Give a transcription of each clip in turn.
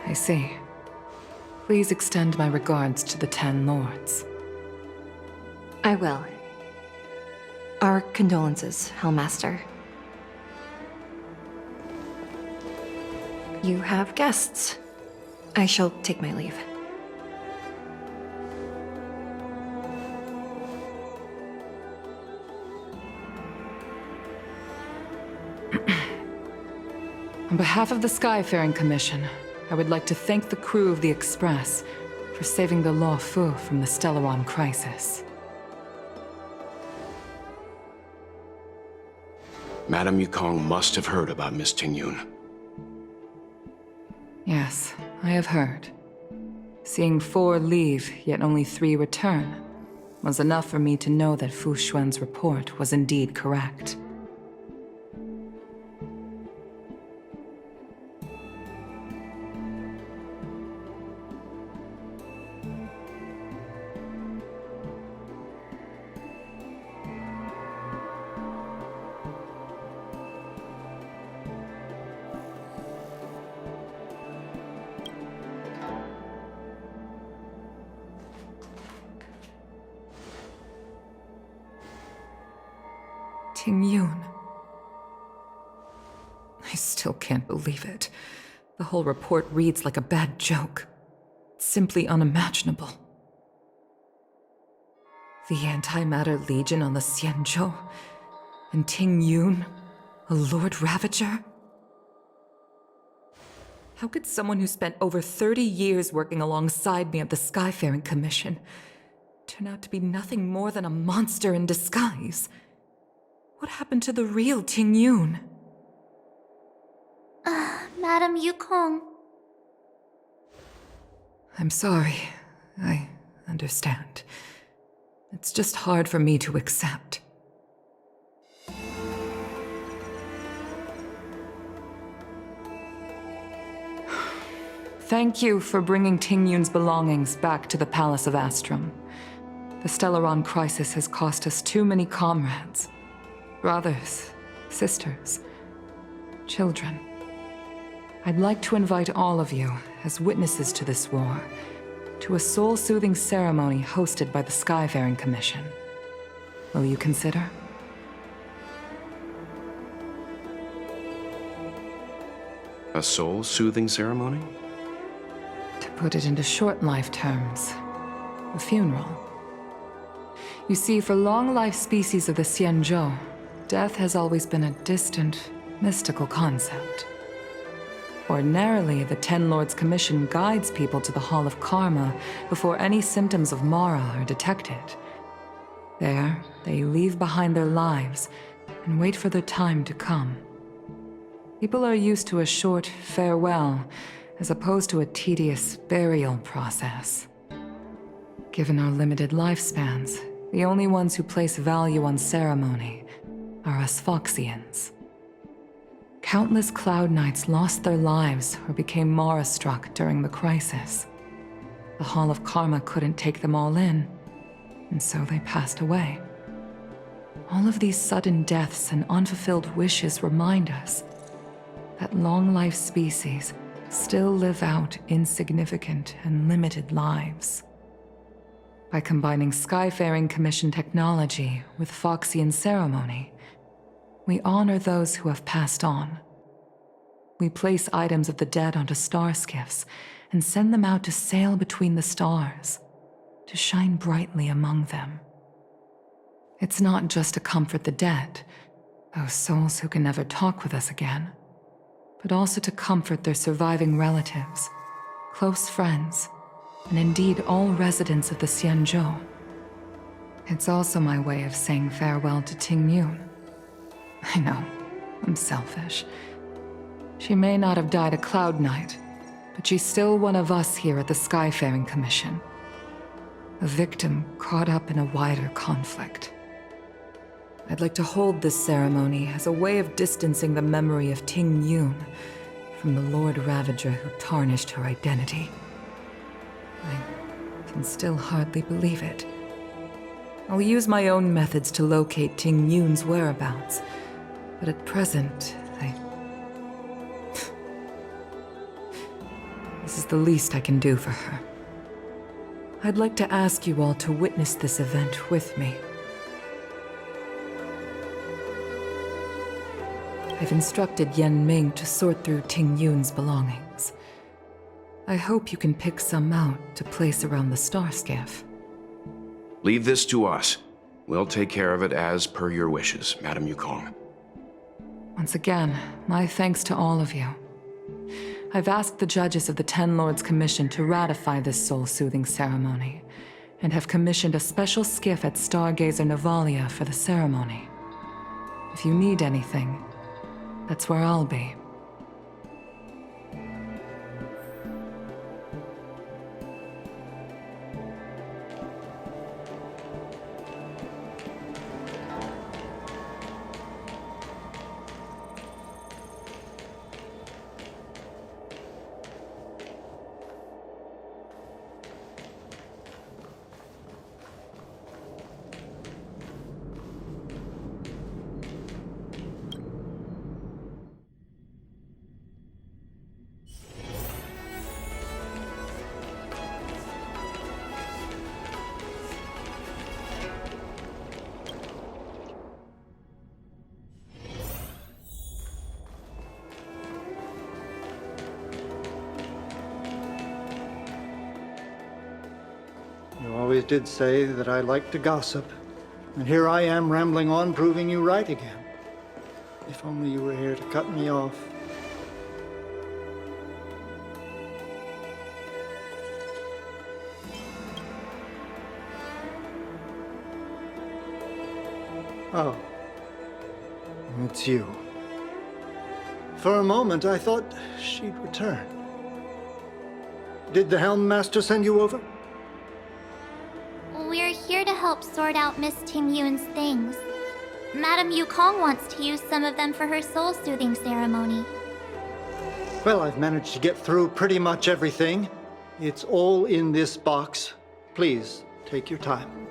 I see. Please extend my regards to the 10 lords. I will. Our condolences, Hellmaster. You have guests. I shall take my leave. On behalf of the Skyfaring Commission, I would like to thank the crew of the Express for saving the Law Fu from the Stellaron crisis. Madame Yukong must have heard about Miss Tingyun. Yes, I have heard. Seeing 4 leave, yet only 3 return, was enough for me to know that Fu Xuan's report was indeed correct. Tingyun. I still can't believe it. The whole report reads like a bad joke. It's simply unimaginable. The Antimatter Legion on the Xianzhou, and Tingyun, a Lord Ravager? How could someone who spent over 30 years working alongside me at the Skyfaring Commission turn out to be nothing more than a monster in disguise? What happened to the real Tingyun? Madame Yukong. I'm sorry. I understand. It's just hard for me to accept. Thank you for bringing Tingyun's belongings back to the Palace of Astrum. The Stellaron crisis has cost us too many comrades. Brothers, sisters, children. I'd like to invite all of you, as witnesses to this war, to a soul-soothing ceremony hosted by the Skyfaring Commission. Will you consider? A soul-soothing ceremony? To put it into short life terms, a funeral. You see, for long-life species of the Xianzhou, death has always been a distant, mystical concept. Ordinarily, the Ten Lords Commission guides people to the Hall of Karma before any symptoms of Mara are detected. There, they leave behind their lives and wait for their time to come. People are used to a short farewell as opposed to a tedious burial process. Given our limited lifespans, the only ones who place value on ceremony are us Foxians. Countless Cloud Knights lost their lives or became Mara-struck during the crisis. The Hall of Karma couldn't take them all in, and so they passed away. All of these sudden deaths and unfulfilled wishes remind us that long-life species still live out insignificant and limited lives. By combining Skyfaring Commission technology with Foxian ceremony, we honor those who have passed on. We place items of the dead onto star skiffs and send them out to sail between the stars, to shine brightly among them. It's not just to comfort the dead, those souls who can never talk with us again, but also to comfort their surviving relatives, close friends, and indeed all residents of the Xianzhou. It's also my way of saying farewell to Tingyun. I know, I'm selfish. She may not have died a Cloud Knight, but she's still one of us here at the Skyfaring Commission. A victim caught up in a wider conflict. I'd like to hold this ceremony as a way of distancing the memory of Tingyun from the Lord Ravager who tarnished her identity. I can still hardly believe it. I'll use my own methods to locate Tingyun's whereabouts, but at present, This is the least I can do for her. I'd like to ask you all to witness this event with me. I've instructed Yen Ming to sort through Tingyun's belongings. I hope you can pick some out to place around the star skiff. Leave this to us. We'll take care of it as per your wishes, Madam Yukong. Once again, my thanks to all of you. I've asked the judges of the Ten Lords Commission to ratify this soul-soothing ceremony, and have commissioned a special skiff at Stargazer Navalia for the ceremony. If you need anything, that's where I'll be. You always did say that I like to gossip. And here I am rambling on, proving you right again. If only you were here to cut me off. Oh. It's you. For a moment, I thought she'd return. Did the Helm Master send you over? We're here to help sort out Miss Tingyun's things. Madam Yukong wants to use some of them for her soul-soothing ceremony. Well, I've managed to get through pretty much everything. It's all in this box. Please, take your time.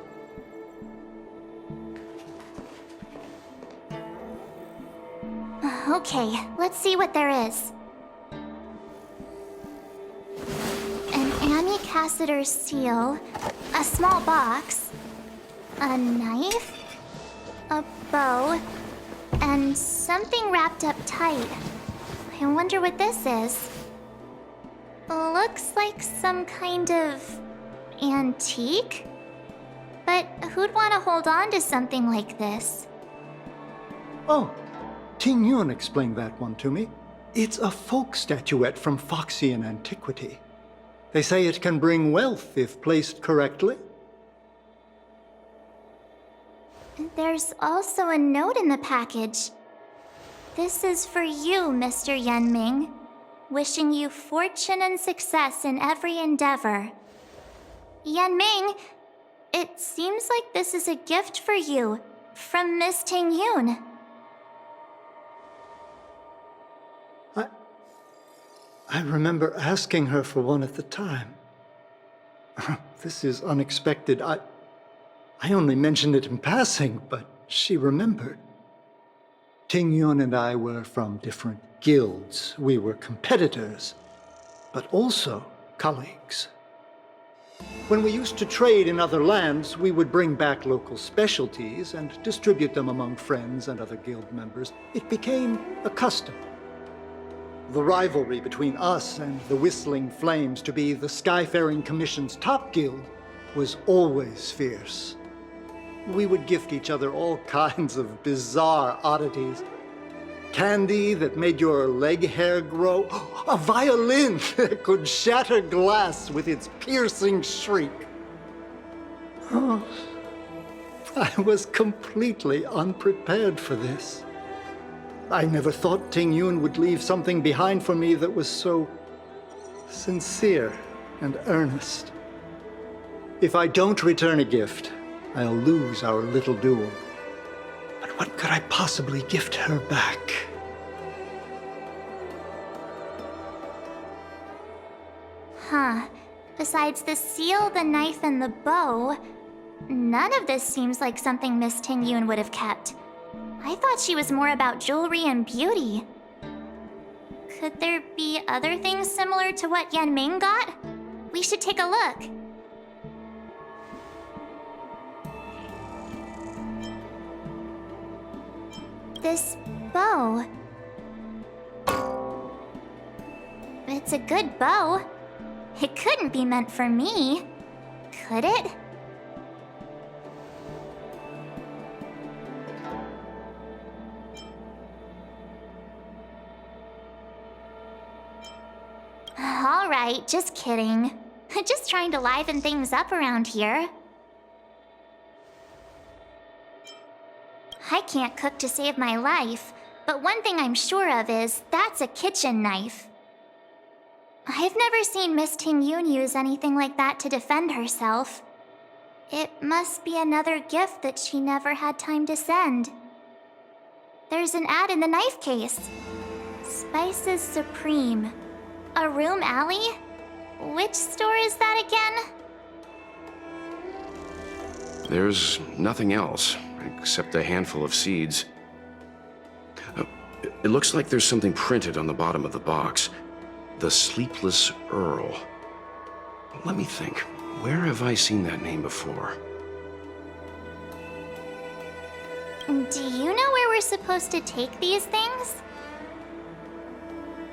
Okay, let's see what there is. An Annie Cassiter's seal, a small box, a knife, a bow, and something wrapped up tight. I wonder what this is. Looks like some kind of antique? But who'd want to hold on to something like this? Oh, Tingyun explained that one to me. It's a folk statuette from Foxian antiquity. They say it can bring wealth if placed correctly. There's also a note in the package. This is for you, Mr. Yen Ming. Wishing you fortune and success in every endeavor. Yen Ming, it seems like this is a gift for you from Miss Tingyun. I remember asking her for one at the time. This is unexpected. I only mentioned it in passing, but she remembered. Tingyun and I were from different guilds. We were competitors, but also colleagues. When we used to trade in other lands, we would bring back local specialties and distribute them among friends and other guild members. It became a custom. The rivalry between us and the Whistling Flames to be the Skyfaring Commission's top guild was always fierce. We would gift each other all kinds of bizarre oddities. Candy that made your leg hair grow. A violin that could shatter glass with its piercing shriek. Oh, I was completely unprepared for this. I never thought Tingyun would leave something behind for me that was so sincere and earnest. If I don't return a gift, I'll lose our little duel. But what could I possibly gift her back? Huh. Besides the seal, the knife, and the bow, none of this seems like something Miss Tingyun would have kept. I thought she was more about jewelry and beauty. Could there be other things similar to what Yan Ming got? We should take a look. This bow. It's a good bow. It couldn't be meant for me, could it? All right, just kidding. Just trying to liven things up around here. I can't cook to save my life, but one thing I'm sure of is that's a kitchen knife. I've never seen Miss Tingyun use anything like that to defend herself. It must be another gift that she never had time to send. There's an ad in the knife case. Spices Supreme. A room alley? Which store is that again? There's nothing else, except a handful of seeds. It looks like there's something printed on the bottom of the box. The Sleepless Earl. Let me think. Where have I seen that name before? Do you know where we're supposed to take these things?